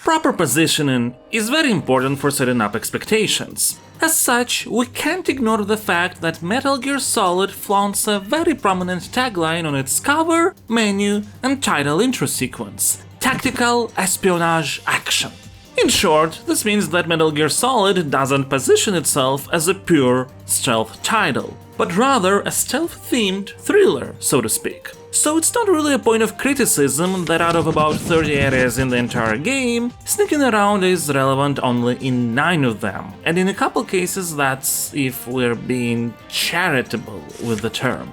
Proper positioning is very important for setting up expectations. As such, we can't ignore the fact that Metal Gear Solid flaunts a very prominent tagline on its cover, menu, and title intro sequence: Tactical Espionage Action. In short, this means that Metal Gear Solid doesn't position itself as a pure stealth title, but rather a stealth-themed thriller, so to speak. So it's not really a point of criticism that out of about 30 areas in the entire game, sneaking around is relevant only in 9 of them, and in a couple cases that's if we're being charitable with the term.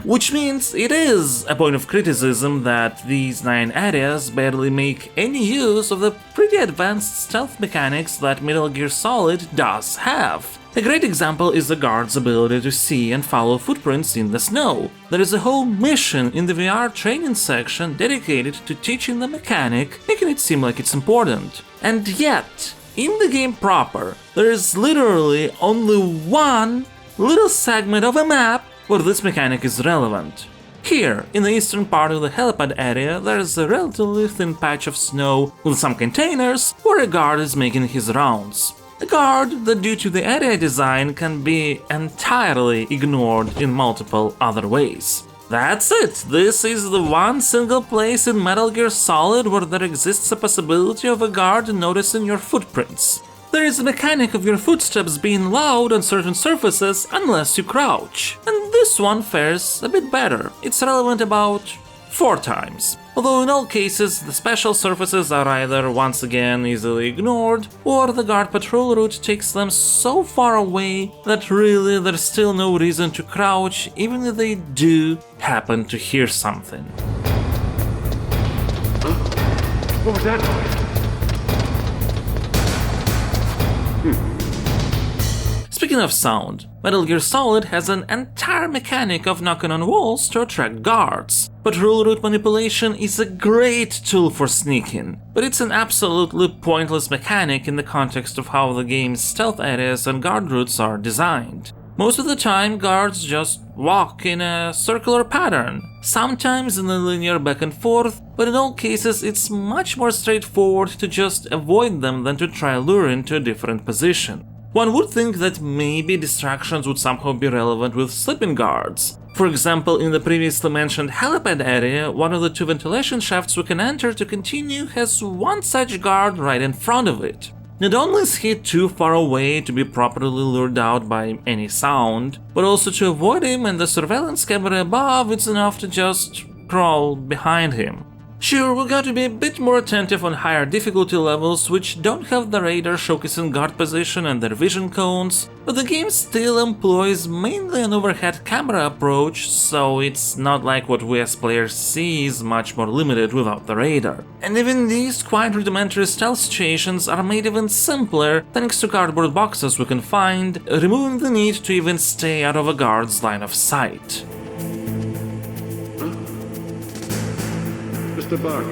Which means it is a point of criticism that these 9 areas barely make any use of the pretty advanced stealth mechanics that Metal Gear Solid does have. A great example is the guard's ability to see and follow footprints in the snow. There is a whole mission in the VR training section dedicated to teaching the mechanic, making it seem like it's important. And yet, in the game proper, there is literally only one little segment of a map where this mechanic is relevant. Here, in the eastern part of the helipad area, there is a relatively thin patch of snow with some containers where a guard is making his rounds. A guard that, due to the area design, can be entirely ignored in multiple other ways. That's it! This is the one single place in Metal Gear Solid where there exists a possibility of a guard noticing your footprints. There is a mechanic of your footsteps being loud on certain surfaces unless you crouch, and this one fares a bit better. It's relevant about 4 times. Although in all cases the special surfaces are either once again easily ignored, or the guard patrol route takes them so far away that really there's still no reason to crouch even if they do happen to hear something. Huh? What was that noise? Speaking of sound, Metal Gear Solid has an entire mechanic of knocking on walls to attract guards. Patrol route manipulation is a great tool for sneaking, but it's an absolutely pointless mechanic in the context of how the game's stealth areas and guard routes are designed. Most of the time, guards just walk in a circular pattern, sometimes in a linear back and forth, but in all cases it's much more straightforward to just avoid them than to try luring to a different position. One would think that maybe distractions would somehow be relevant with sleeping guards. For example, in the previously mentioned helipad area, one of the 2 ventilation shafts we can enter to continue has one such guard right in front of it. Not only is he too far away to be properly lured out by any sound, but also to avoid him and the surveillance camera above, it's enough to just crawl behind him. Sure, we got to be a bit more attentive on higher difficulty levels which don't have the radar showcasing guard position and their vision cones, but the game still employs mainly an overhead camera approach, so it's not like what we as players see is much more limited without the radar. And even these quite rudimentary stealth situations are made even simpler thanks to cardboard boxes we can find, removing the need to even stay out of a guard's line of sight. The box.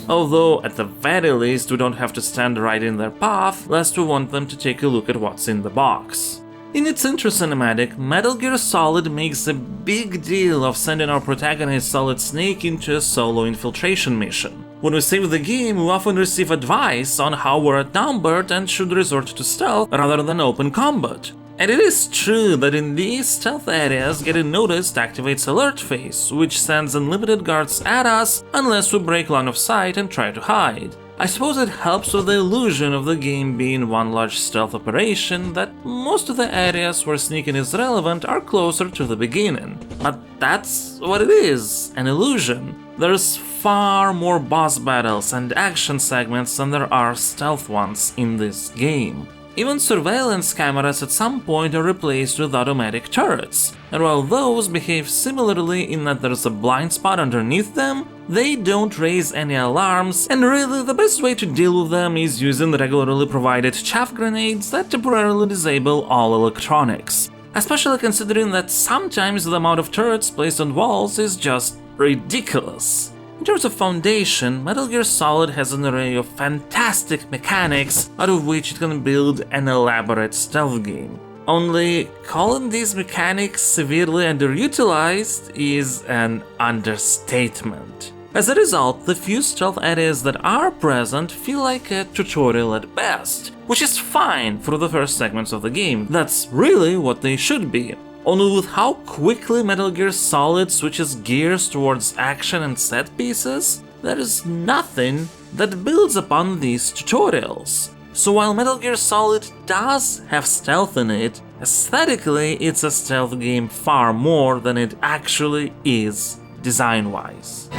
Although, at the very least, we don't have to stand right in their path, lest we want them to take a look at what's in the box. In its intro cinematic, Metal Gear Solid makes a big deal of sending our protagonist Solid Snake into a solo infiltration mission. When we save the game, we often receive advice on how we're outnumbered and should resort to stealth rather than open combat. And it is true that in these stealth areas, getting noticed activates alert phase, which sends unlimited guards at us unless we break line of sight and try to hide. I suppose it helps with the illusion of the game being one large stealth operation that most of the areas where sneaking is relevant are closer to the beginning. But that's what it is, an illusion. There's far more boss battles and action segments than there are stealth ones in this game. Even surveillance cameras at some point are replaced with automatic turrets, and while those behave similarly in that there's a blind spot underneath them, they don't raise any alarms, and really the best way to deal with them is using regularly provided chaff grenades that temporarily disable all electronics. Especially considering that sometimes the amount of turrets placed on walls is just ridiculous. In terms of foundation, Metal Gear Solid has an array of fantastic mechanics out of which it can build an elaborate stealth game. Only calling these mechanics severely underutilized is an understatement. As a result, the few stealth areas that are present feel like a tutorial at best, which is fine for the first segments of the game. That's really what they should be. Only with how quickly Metal Gear Solid switches gears towards action and set pieces, there is nothing that builds upon these tutorials. So while Metal Gear Solid does have stealth in it, aesthetically it's a stealth game far more than it actually is design-wise.